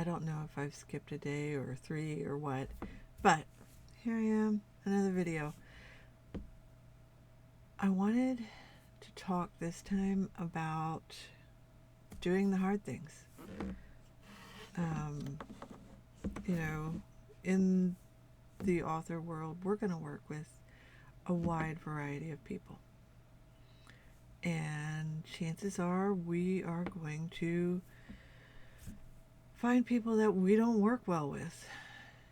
don't know if I've skipped a day or 3 or what, but here I am, another video. I wanted to talk this time about doing the hard things. You know, in the author world, we're going to work with a wide variety of people. And chances are we are going to find people that we don't work well with.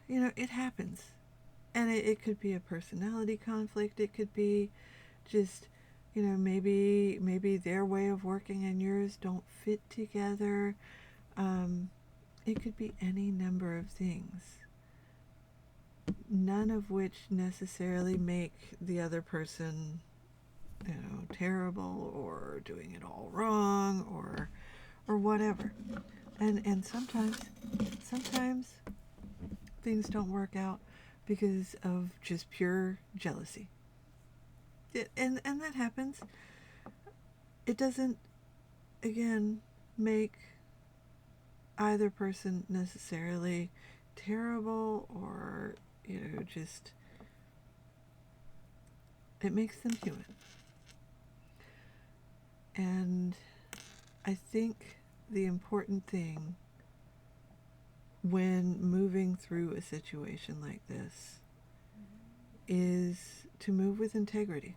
You know, it happens. And it could be a personality conflict. It could be just, you know, maybe their way of working and yours don't fit together. It could be any number of things, none of which necessarily make the other person, you know, terrible or doing it all wrong or whatever. And sometimes things don't work out because of just pure jealousy. And that happens. It doesn't, again, make either person necessarily terrible or, you know, just, it makes them human. And I think the important thing when moving through a situation like this is to move with integrity.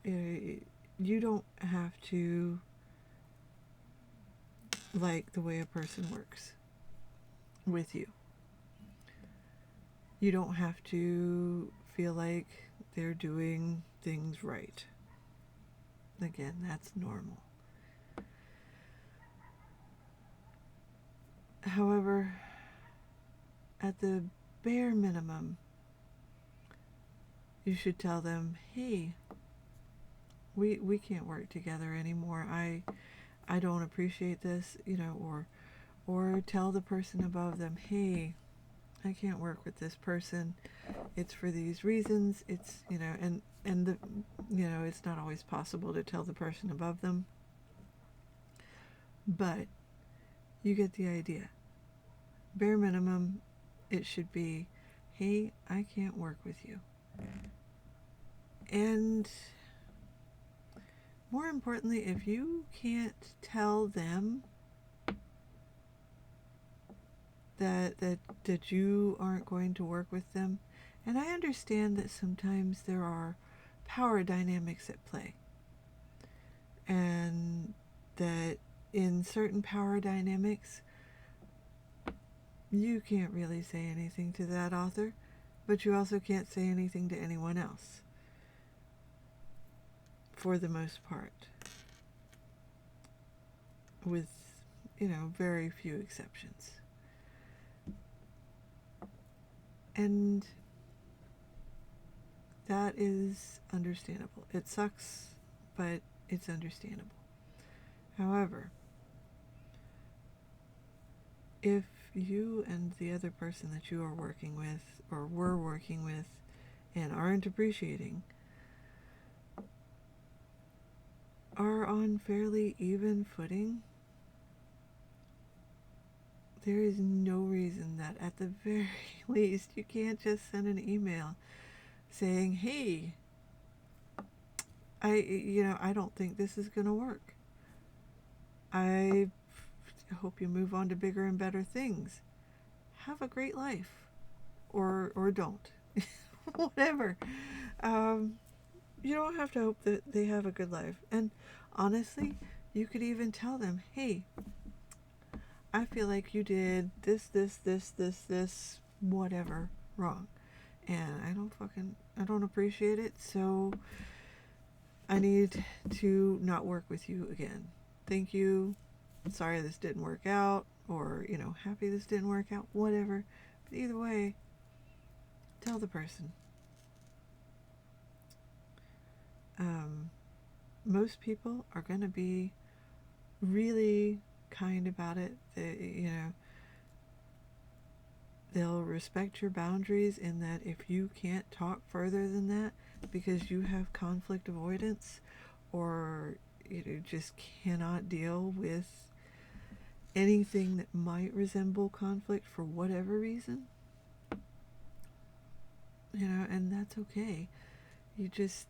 You don't have to like the way a person works with you. You don't have to feel like they're doing things right. Again, that's normal. However, at the bare minimum, you should tell them, hey, we can't work together anymore. I don't appreciate this, you know, or tell the person above them, hey, I can't work with this person. It's for these reasons. It's, you know, and the, you know, it's not always possible to tell the person above them, but you get the idea. Bare minimum, it should be, hey, I can't work with you. And more importantly, if you can't tell them that you aren't going to work with them, and I understand that sometimes there are power dynamics at play, and that in certain power dynamics, you can't really say anything to that author, but you also can't say anything to anyone else, for the most part, with, you know, very few exceptions. And that is understandable. It sucks, but it's understandable. However, if you and the other person that you are working with or were working with and aren't appreciating are on fairly even footing, there is no reason that at the very least you can't just send an email saying, hey, I don't think this is going to work. I hope you move on to bigger and better things. Have a great life. Or don't. Whatever. You don't have to hope that they have a good life. And honestly, you could even tell them, hey, I feel like you did this, whatever, wrong. And I don't appreciate it, so I need to not work with you again. Thank you. Sorry this didn't work out, or, you know, happy this didn't work out, whatever. But either way, tell the person. Most people are going to be really kind about it. You know, they'll respect your boundaries in that if you can't talk further than that because you have conflict avoidance or you know, just cannot deal with anything that might resemble conflict for whatever reason, and that's okay. You just,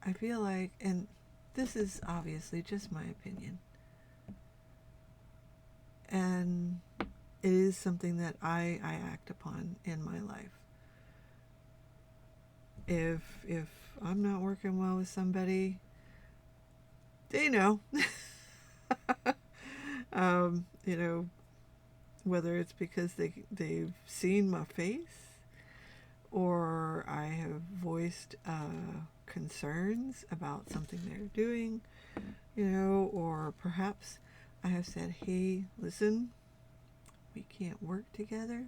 I feel like, and this is obviously just my opinion, and it is something that I act upon in my life. If I'm not working well with somebody, they know. You know, whether it's because they've seen my face, or I have voiced concerns about something they're doing, or perhaps I have said, hey, listen, we can't work together.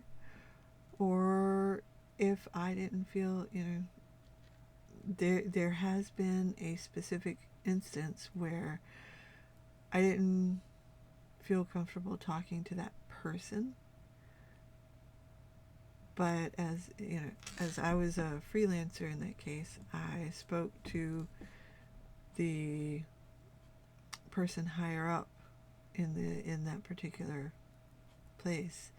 Or if I didn't feel, there has been a specific instance where I didn't feel comfortable talking to that person. But as I was a freelancer in that case, I spoke to the person higher up in that particular place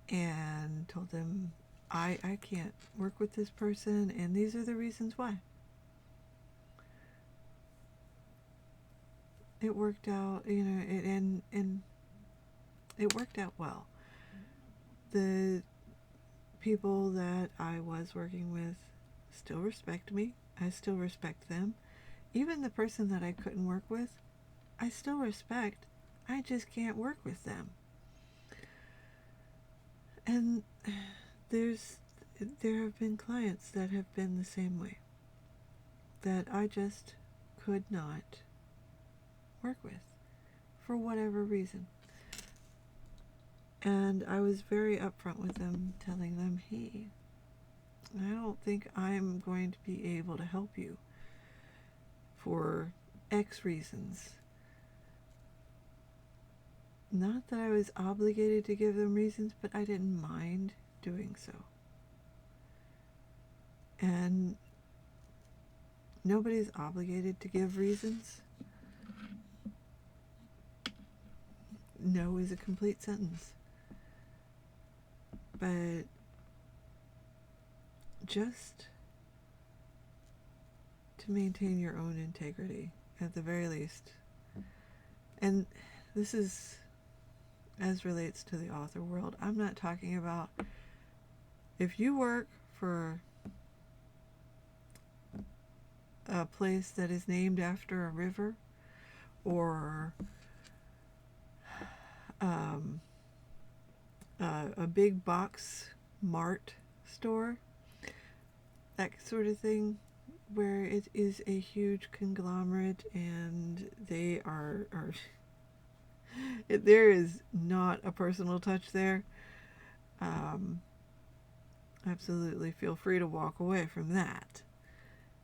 and told them I can't work with this person, and these are the reasons why. It worked out, and it worked out well. The people that I was working with still respect me. I still respect them. Even the person that I couldn't work with, I still respect. I just can't work with them. And there have been clients that have been the same way, that I just could not work with for whatever reason. And I was very upfront with them, telling them, hey, I don't think I'm going to be able to help you for X reasons. Not that I was obligated to give them reasons, but I didn't mind doing so. And nobody's obligated to give reasons. No is a complete sentence. But just to maintain your own integrity, at the very least. And this is as relates to the author world. I'm not talking about if you work for a place that is named after a river, or a big box mart store, that sort of thing, where it is a huge conglomerate and they are there is not a personal touch there. Absolutely feel free to walk away from that.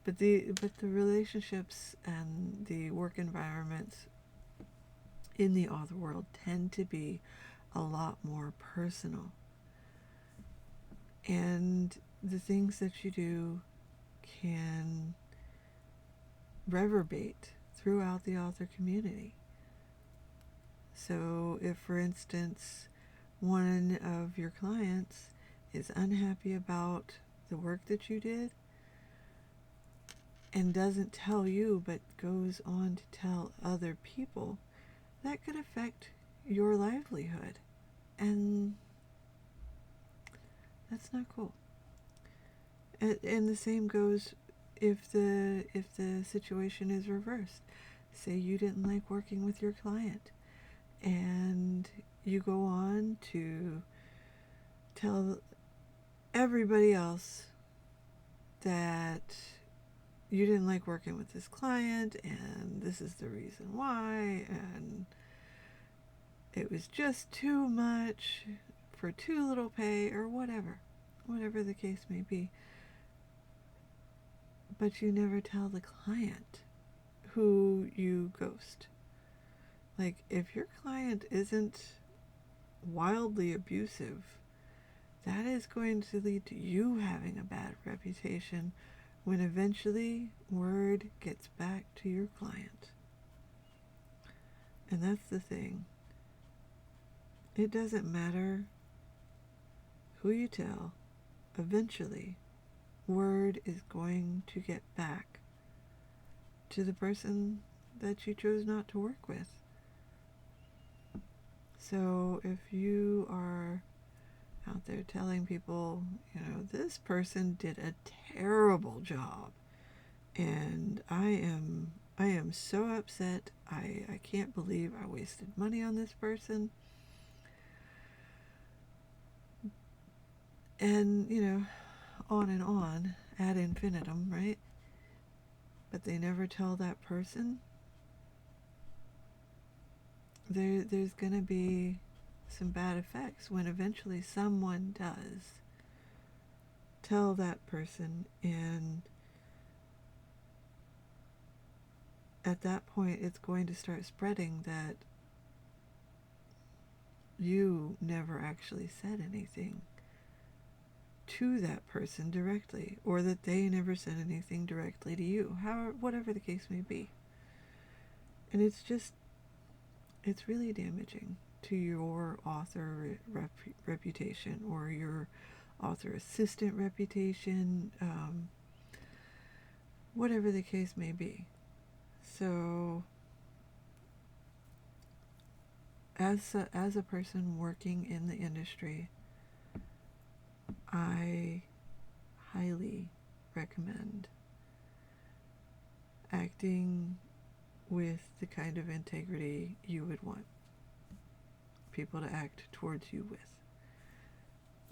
But the relationships and the work environments in the author world tend to be a lot more personal. And the things that you do can reverberate throughout the author community. So if, for instance, one of your clients is unhappy about the work that you did and doesn't tell you but goes on to tell other people, that could affect your livelihood. And that's not cool. And the same goes if the situation is reversed. Say you didn't like working with your client, and you go on to tell everybody else that you didn't like working with this client, and this is the reason why, and it was just too much for too little pay, or whatever the case may be. But you never tell the client who you ghost. Like, if your client isn't wildly abusive, that is going to lead to you having a bad reputation when eventually word gets back to your client. And that's the thing. It doesn't matter who you tell, eventually, word is going to get back to the person that you chose not to work with. So if you are out there telling people, this person did a terrible job, and I am so upset. I can't believe I wasted money on this person. And, on and on ad infinitum, right? But they never tell that person. There's going to be some bad effects when eventually someone does tell that person, and at that point it's going to start spreading that you never actually said anything to that person directly, or that they never said anything directly to you, whatever the case may be. And it's really damaging to your author reputation, or your author assistant reputation, whatever the case may be. So as a person working in the industry, I highly recommend acting with the kind of integrity you would want people to act towards you with.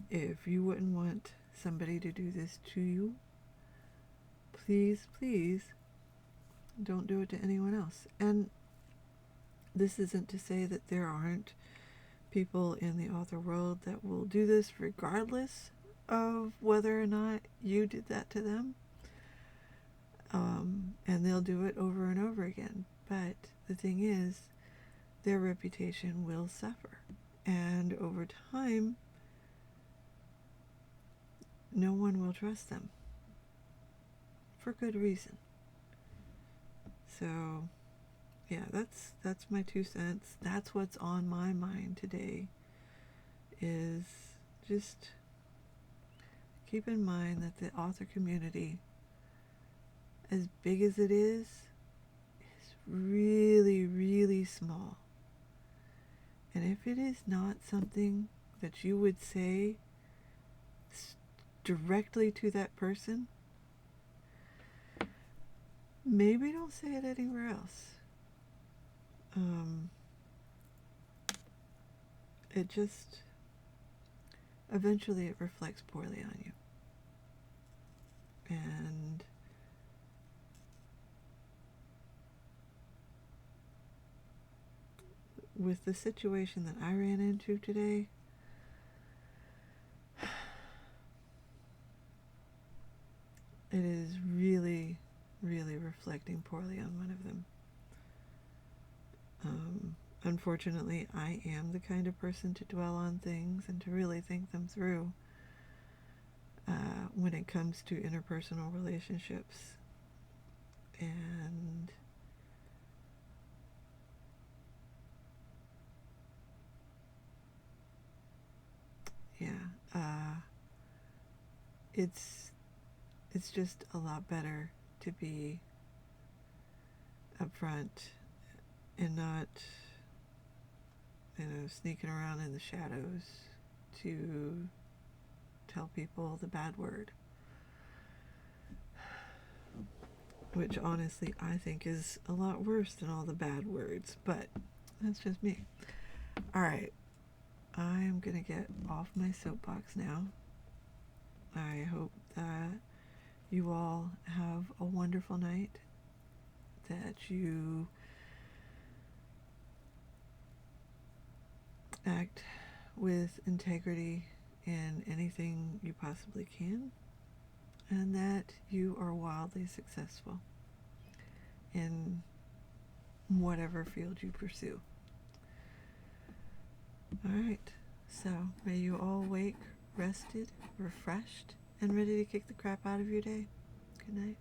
If you wouldn't want somebody to do this to you, please, please don't do it to anyone else. And this isn't to say that there aren't people in the author world that will do this regardless of whether or not you did that to them. And they'll do it over and over again. But the thing is, their reputation will suffer. And over time, no one will trust them. For good reason. So, yeah, that's my 2 cents. That's what's on my mind today, is just keep in mind that the author community, as big as it is really, really small. And if it is not something that you would say directly to that person, maybe don't say it anywhere else. It just, eventually it reflects poorly on you. And with the situation that I ran into today, it is really, really reflecting poorly on one of them. Unfortunately, I am the kind of person to dwell on things and to really think them through when it comes to interpersonal relationships. And it's just a lot better to be upfront and not, sneaking around in the shadows to tell people the bad word. Which honestly I think is a lot worse than all the bad words, but that's just me. Alright, I'm gonna get off my soapbox now. I hope that you all have a wonderful night, that you act with integrity in anything you possibly can, and that you are wildly successful in whatever field you pursue. Alright, so may you all wake rested, refreshed, and ready to kick the crap out of your day. Good night.